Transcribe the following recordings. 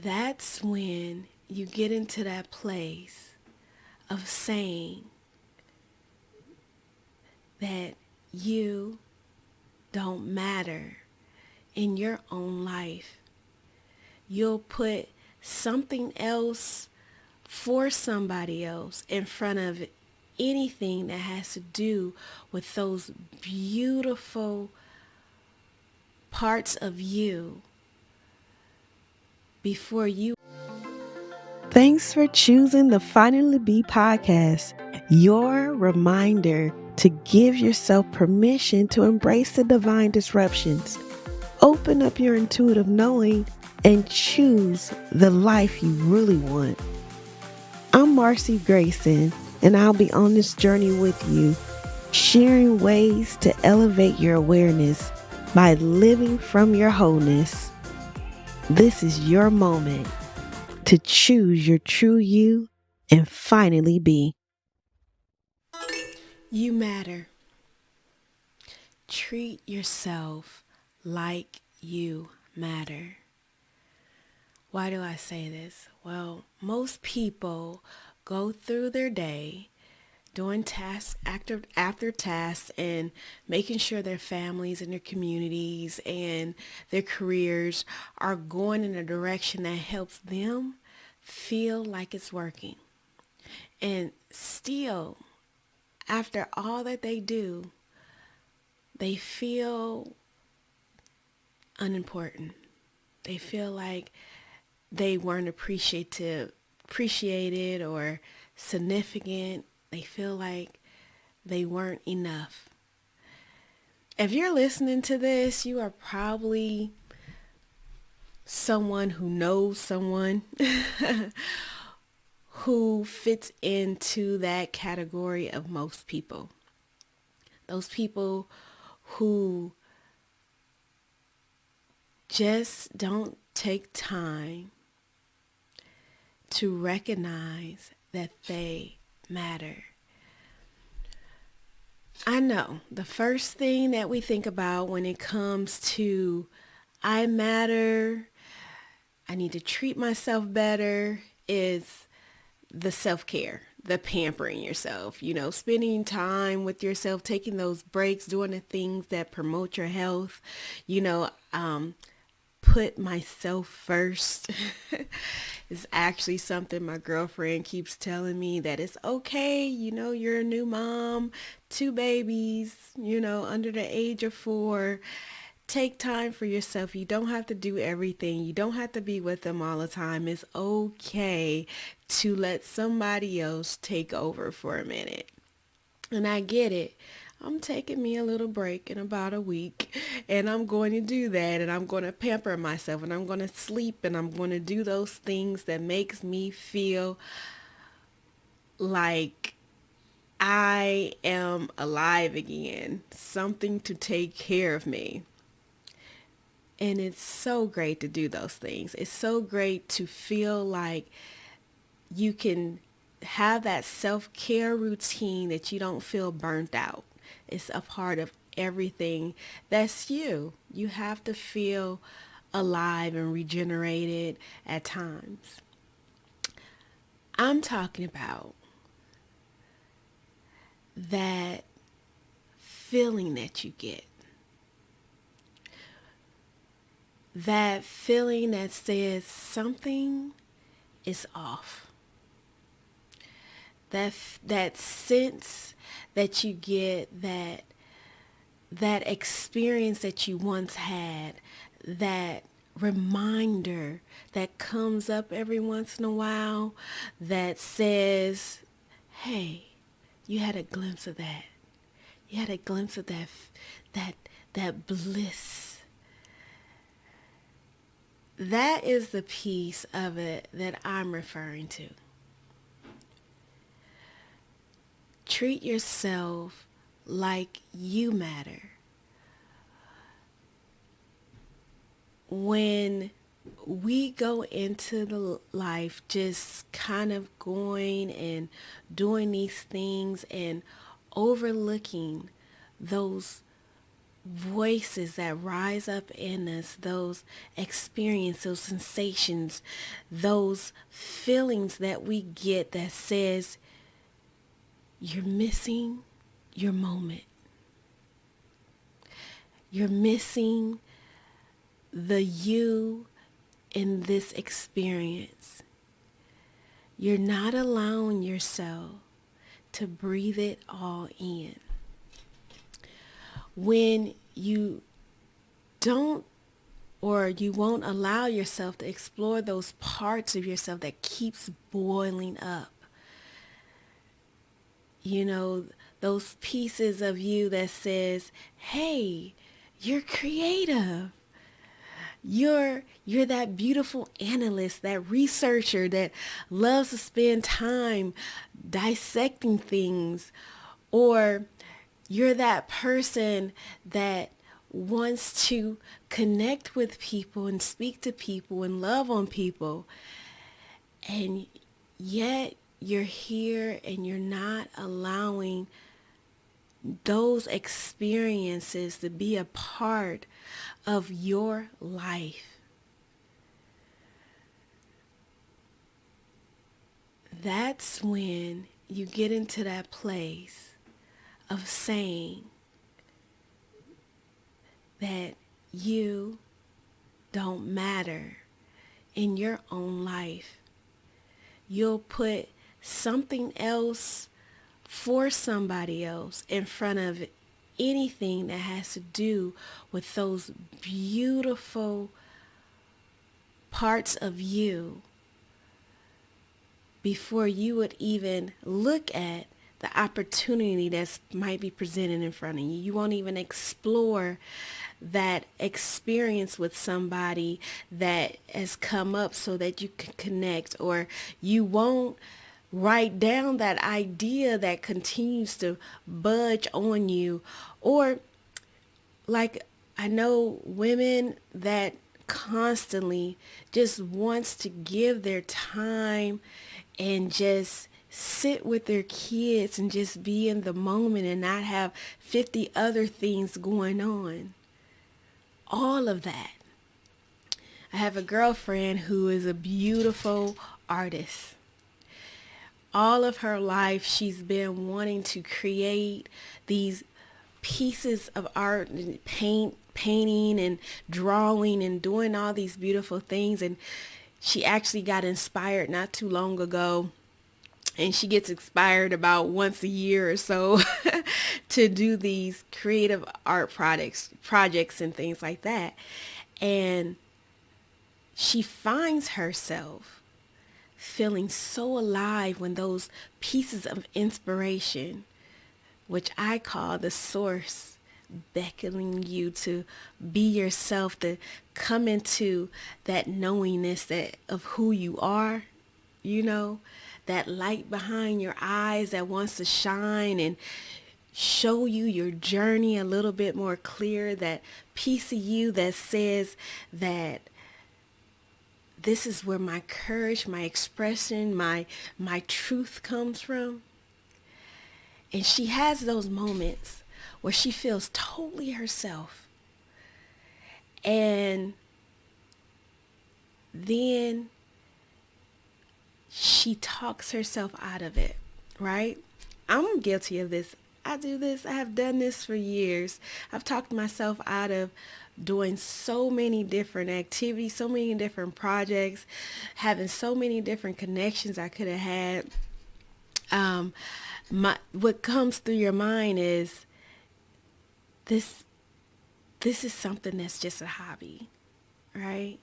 that's when you get into that place of saying that you don't matter in your own life. You'll put something else for somebody else in front of anything that has to do with those beautiful parts of you before you. Thanks for choosing the Finally Be podcast, your reminder to give yourself permission to embrace the divine disruptions. Open up your intuitive knowing and choose the life you really want. I'm Marcy Grayson, and I'll be on this journey with you, sharing ways to elevate your awareness by living from your wholeness. This is your moment to choose your true you and finally be. You matter. Treat yourself like you matter. Why do I say this? Well, most people go through their day doing task after task and making sure their families and their communities and their careers are going in a direction that helps them feel like it's working. And still, after all that they do, they feel unimportant. They feel like they weren't appreciated or significant. They feel like they weren't enough. If you're listening to this, you are probably someone who knows someone who fits into that category of most people. Those people who just don't take time to recognize that they matter. I know the first thing that we think about when it comes to I matter, I need to treat myself better, is the self-care, the pampering yourself, spending time with yourself, taking those breaks, doing the things that promote your health, put myself first. It's actually something my girlfriend keeps telling me, that it's okay. You're a new mom, 2 babies, under the age of 4. Take time for yourself. You don't have to do everything. You don't have to be with them all the time. It's okay to let somebody else take over for a minute. And I get it. I'm taking me a little break in about a week, and I'm going to do that, and I'm going to pamper myself, and I'm going to sleep, and I'm going to do those things that makes me feel like I am alive again, something to take care of me. And it's so great to do those things. It's so great to feel like you can have that self-care routine, that you don't feel burnt out. It's a part of everything that's you. You have to feel alive and regenerated at times. I'm talking about that feeling that you get. That feeling that says something is off. That sense that you get, that experience that you once had, that reminder that comes up every once in a while that says, hey, you had a glimpse of that. You had a glimpse of that bliss. That is the piece of it that I'm referring to. Treat yourself like you matter. When we go into the life just kind of going and doing these things and overlooking those voices that rise up in us, those experiences, those sensations, those feelings that we get that says you're missing your moment. You're missing the you in this experience. You're not allowing yourself to breathe it all in. When you don't, or you won't allow yourself to explore those parts of yourself that keeps boiling up, those pieces of you that says, hey, you're creative. You're that beautiful analyst, that researcher that loves to spend time dissecting things. Or you're that person that wants to connect with people and speak to people and love on people. And yet you're here and you're not allowing those experiences to be a part of your life. That's when you get into that place of saying that you don't matter in your own life. You'll put something else for somebody else in front of anything that has to do with those beautiful parts of you before you would even look at the opportunity that might be presented in front of you. You won't even explore that experience with somebody that has come up so that you can connect, or you won't write down that idea that continues to budge on you. Or like, I know women that constantly just wants to give their time and just sit with their kids and just be in the moment and not have 50 other things going on. All of that. I have a girlfriend who is a beautiful artist. All of her life, she's been wanting to create these pieces of art and painting and drawing and doing all these beautiful things. And she actually got inspired not too long ago. And she gets inspired about once a year or so to do these creative art projects and things like that. And she finds herself feeling so alive when those pieces of inspiration, which I call the source, beckoning you to be yourself, to come into that knowingness of who you are, that light behind your eyes that wants to shine and show you your journey a little bit more clear, that piece of you that says that this is where my courage, my expression, my truth comes from. And she has those moments where she feels totally herself. And then she talks herself out of it, right? I'm guilty of this. I do this. I have done this for years. I've talked myself out of doing so many different activities, so many different projects, having so many different connections I could have had. What comes through your mind is this is something that's just a hobby, right?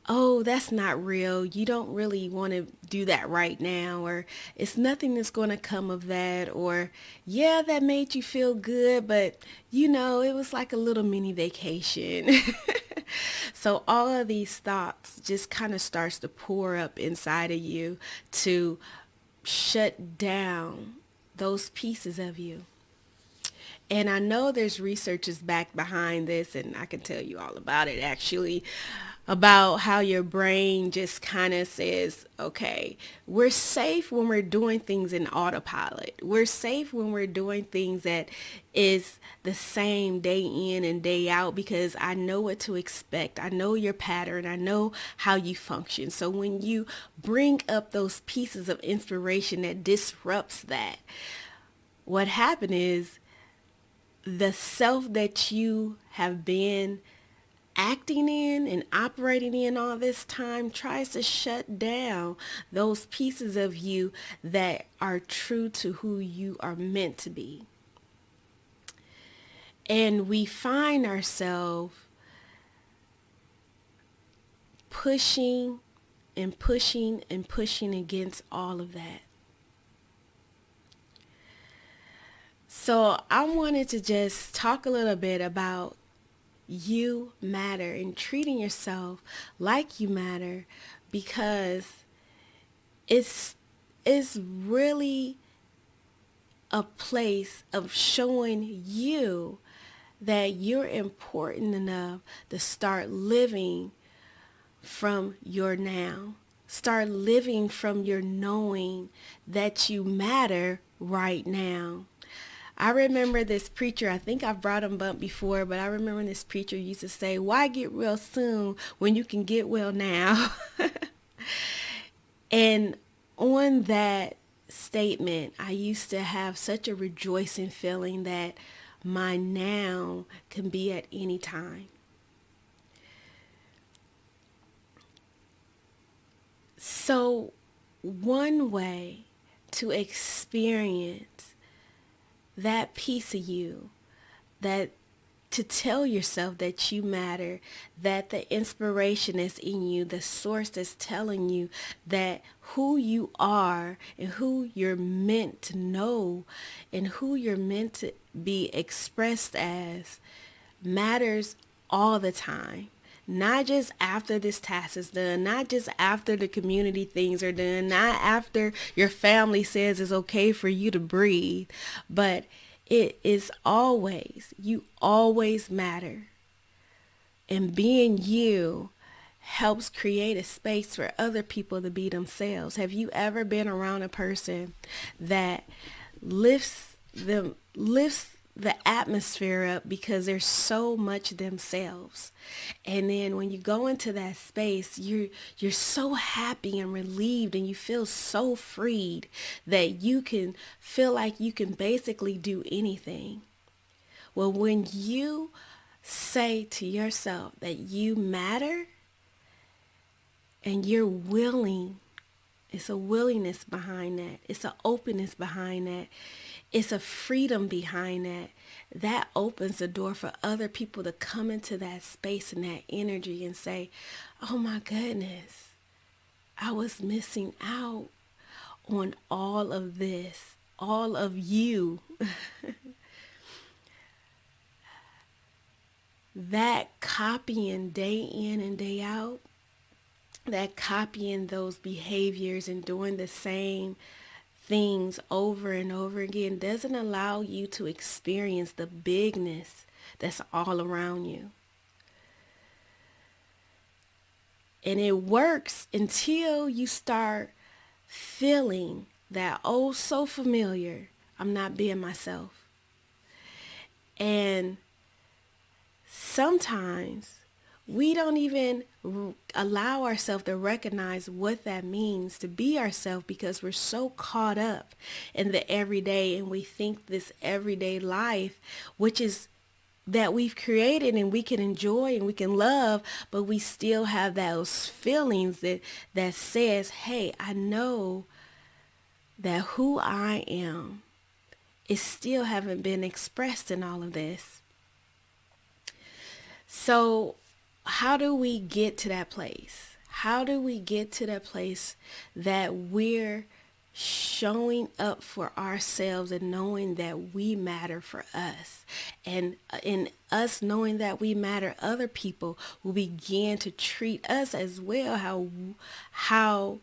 Oh, that's not real. You don't really want to do that right now, or it's nothing that's going to come of that, or yeah, that made you feel good, but it was like a little mini vacation. So all of these thoughts just kind of starts to pour up inside of you to shut down those pieces of you. And I know there's researchers back behind this, and I can tell you all about it actually. about how your brain just kind of says, okay, we're safe when we're doing things in autopilot. We're safe when we're doing things that is the same day in and day out because I know what to expect. I know your pattern. I know how you function. So when you bring up those pieces of inspiration that disrupts that, what happened is the self that you have been acting in and operating in all this time tries to shut down those pieces of you that are true to who you are meant to be. And we find ourselves pushing and pushing and pushing against all of that. So I wanted to just talk a little bit about you matter and treating yourself like you matter, because it's really a place of showing you that you're important enough to start living from your now. Start living from your knowing that you matter right now. I remember this preacher, I think I've brought him up before, but I remember this preacher used to say, why get well soon when you can get well now? And on that statement, I used to have such a rejoicing feeling that my now can be at any time. So one way to experience that piece of you, that to tell yourself that you matter, that the inspiration that's in you, the source that's telling you that who you are and who you're meant to know and who you're meant to be expressed as matters all the time. Not just after this task is done, not just after the community things are done, not after your family says it's okay for you to breathe, but it is always, you always matter. And being you helps create a space for other people to be themselves. Have you ever been around a person that lifts the atmosphere up because they're so much themselves? And then when you go into that space, you're so happy and relieved, and you feel so freed that you can feel like you can basically do anything. Well, when you say to yourself that you matter and you're willing, it's a willingness behind that. It's an openness behind that. It's a freedom behind that. That opens the door for other people to come into that space and that energy and say, oh my goodness, I was missing out on all of this, all of you. That copying day in and day out, that copying those behaviors and doing the same things over and over again doesn't allow you to experience the bigness that's all around you. And it works until you start feeling that, oh, so familiar, I'm not being myself. And sometimes we don't even allow ourselves to recognize what that means to be ourselves because we're so caught up in the everyday, and we think this everyday life, which is that we've created and we can enjoy and we can love, but we still have those feelings that says, hey, I know that who I am is still haven't been expressed in all of this. So how do we get to that place? How do we get to that place that we're showing up for ourselves and knowing that we matter for us? And in us knowing that we matter, other people will begin to treat us as well how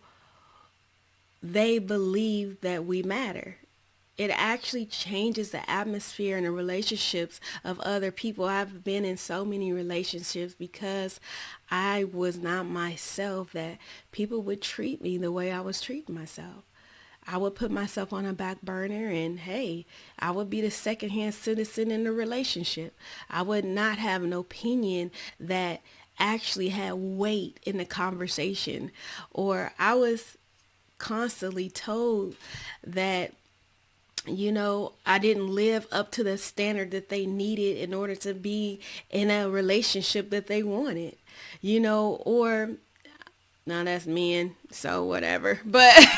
they believe that we matter. it actually changes the atmosphere and the relationships of other people. I've been in so many relationships because I was not myself, that people would treat me the way I was treating myself. I would put myself on a back burner, and hey, I would be the secondhand citizen in the relationship. I would not have an opinion that actually had weight in the conversation. Or I was constantly told that, I didn't live up to the standard that they needed in order to be in a relationship that they wanted, or now that's men, so whatever. But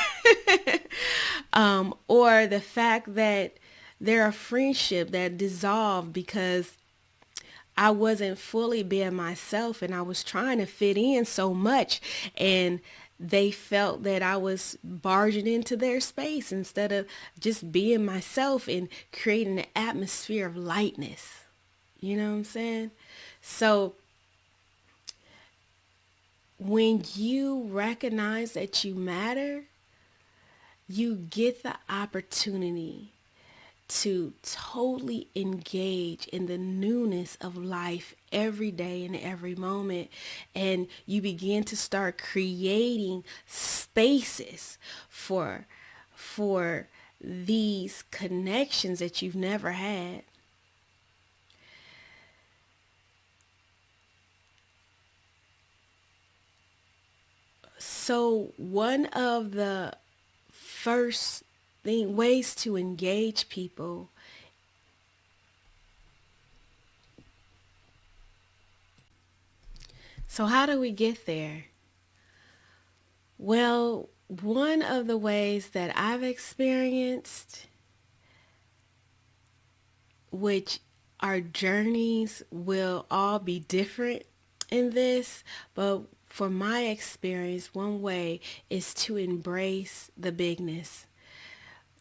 or the fact that there are friendships that dissolve because I wasn't fully being myself and I was trying to fit in so much, and they felt that I was barging into their space instead of just being myself and creating an atmosphere of lightness. You know what I'm saying? So when you recognize that you matter, you get the opportunity to totally engage in the newness of life every day and every moment. And you begin to start creating spaces for these connections that you've never had. So one of the first ways to engage people so how do we get there? Well, one of the ways that I've experienced, which our journeys will all be different in this, but for my experience, one way is to embrace the bigness.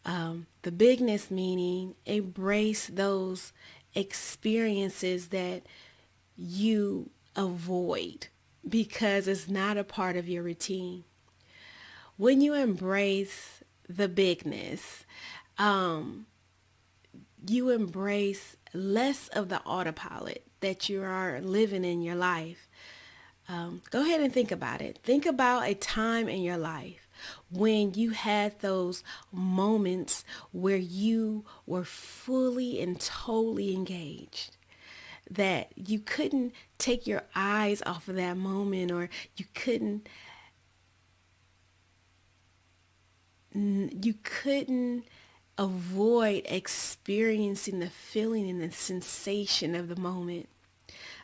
The bigness meaning embrace those experiences that you avoid because it's not a part of your routine. When you embrace the bigness, you embrace less of the autopilot that you are living in your life. Go ahead and think about it. Think about a time in your life when you had those moments where you were fully and totally engaged, that you couldn't take your eyes off of that moment, or you couldn't avoid experiencing the feeling and the sensation of the moment.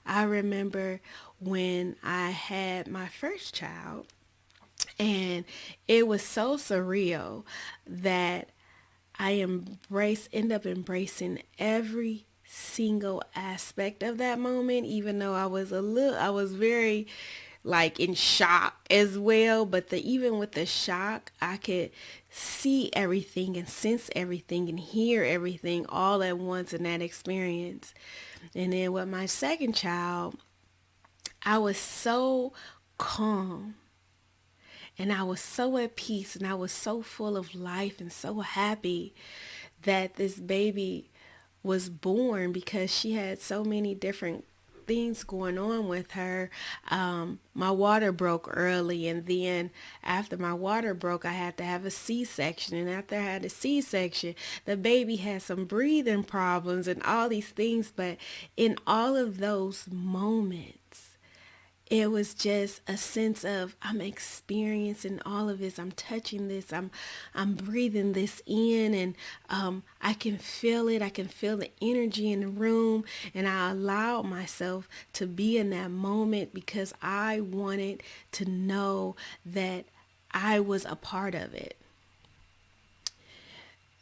I remember when I had my first child, and it was so surreal that I end up embracing every single aspect of that moment, even though I was very like in shock as well. But even with the shock, I could see everything and sense everything and hear everything all at once in that experience. And then with my second child, I was so calm and I was so at peace and I was so full of life and so happy that this baby was born, because she had so many different things going on with her. My water broke early, and then after my water broke, I had to have a C-section. And after I had a C-section, the baby had some breathing problems and all these things. But in all of those moments, it was just a sense of I'm experiencing all of this. I'm touching this. I'm breathing this in, and I can feel it. I can feel the energy in the room, and I allowed myself to be in that moment because I wanted to know that I was a part of it.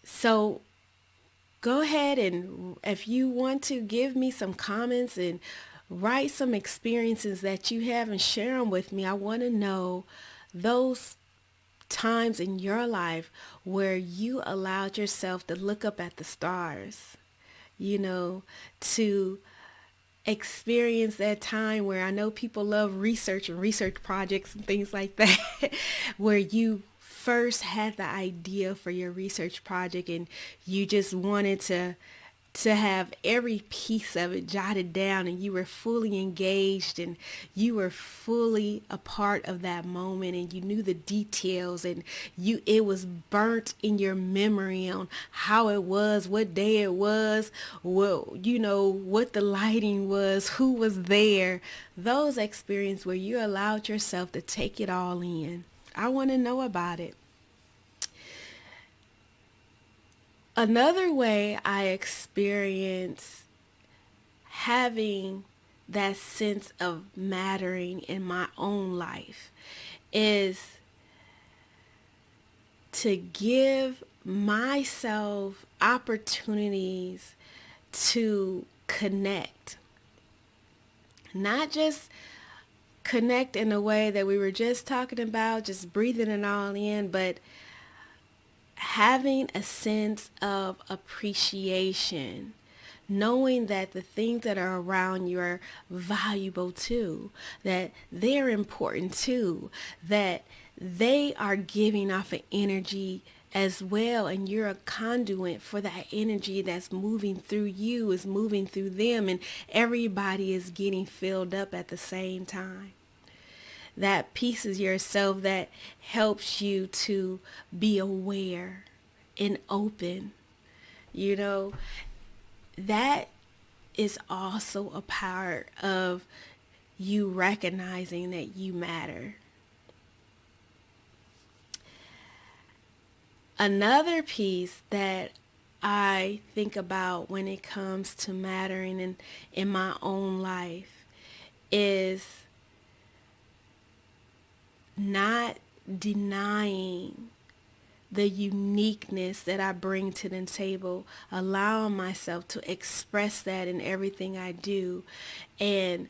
So go ahead, and if you want to give me some comments and write some experiences that you have and share them with me. I want to know those times in your life where you allowed yourself to look up at the stars, to experience that time where I know people love research and research projects and things like that, where you first had the idea for your research project and you just wanted to have every piece of it jotted down, and you were fully engaged and you were fully a part of that moment, and you knew the details, and it was burnt in your memory on how it was, what day it was, what the lighting was, who was there. Those experiences where you allowed yourself to take it all in. I want to know about it. Another way I experience having that sense of mattering in my own life is to give myself opportunities to connect. Not just connect in a way that we were just talking about, just breathing it all in, but having a sense of appreciation, knowing that the things that are around you are valuable too, that they're important too, that they are giving off an energy as well, and you're a conduit for that energy that's moving through you, is moving through them, and everybody is getting filled up at the same time. That piece is yourself that helps you to be aware and open. That is also a part of you recognizing that you matter. Another piece that I think about when it comes to mattering in my own life is not denying the uniqueness that I bring to the table, allowing myself to express that in everything I do, and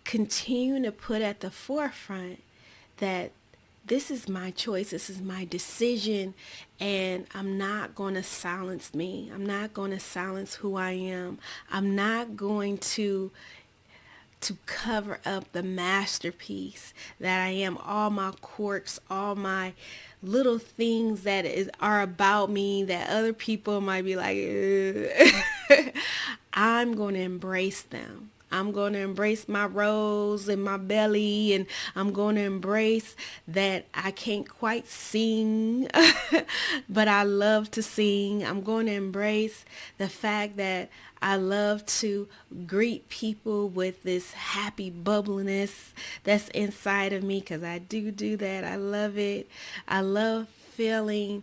continue to put at the forefront that this is my choice, this is my decision, and I'm not going to silence me. I'm not going to silence who I am. I'm not going to cover up the masterpiece that I am, all my quirks, all my little things that are about me that other people might be like, I'm going to embrace them. I'm going to embrace my rose and my belly, and I'm going to embrace that I can't quite sing, but I love to sing. I'm going to embrace the fact that I love to greet people with this happy bubbliness that's inside of me, because I do that. I love it. I love feeling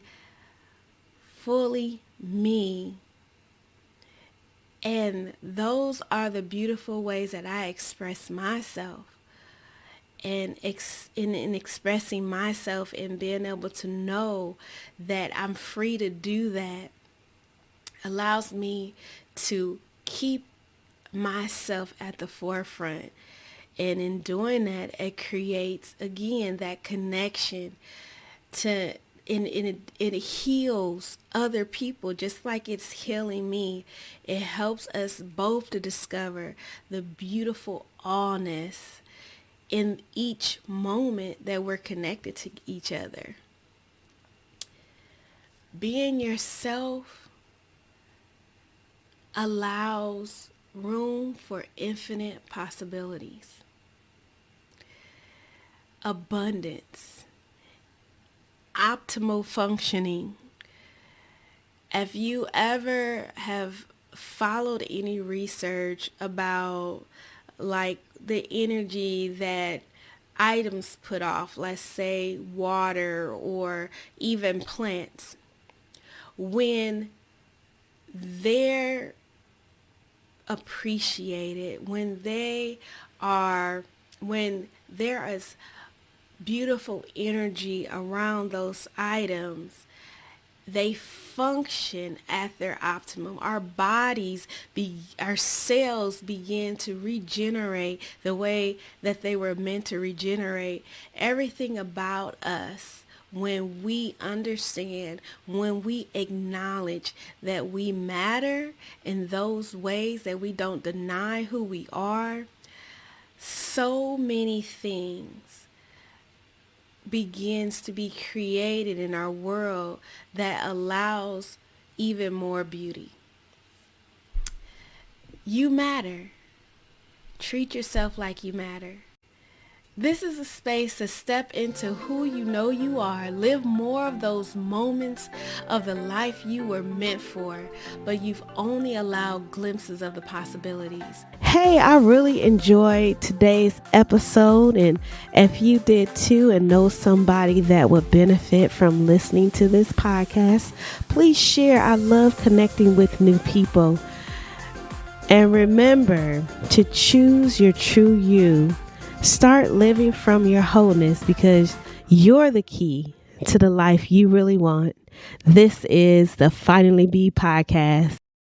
fully me. And those are the beautiful ways that I express myself. And in expressing myself and being able to know that I'm free to do that allows me to keep myself at the forefront. And in doing that, it creates, again, that connection to it heals other people just like it's healing me. It helps us both to discover the beautiful allness in each moment that we're connected to each other. Being yourself allows room for infinite possibilities, abundance, optimal functioning. If you ever have followed any research about like the energy that items put off, let's say water or even plants, when they're appreciated, when there is beautiful energy around those items, they function at their optimum. Our bodies, our cells begin to regenerate the way that they were meant to regenerate. Everything about us, when we understand, when we acknowledge that we matter in those ways, that we don't deny who we are, so many things begins to be created in our world that allows even more beauty. You matter. Treat yourself like you matter. This is a space to step into who you know you are. Live more of those moments of the life you were meant for, but you've only allowed glimpses of the possibilities. Hey, I really enjoyed today's episode, and if you did too and know somebody that would benefit from listening to this podcast, please share. I love connecting with new people. And remember to choose your true you. Start living from your wholeness because you're the key to the life you really want. This is the Finally Be podcast.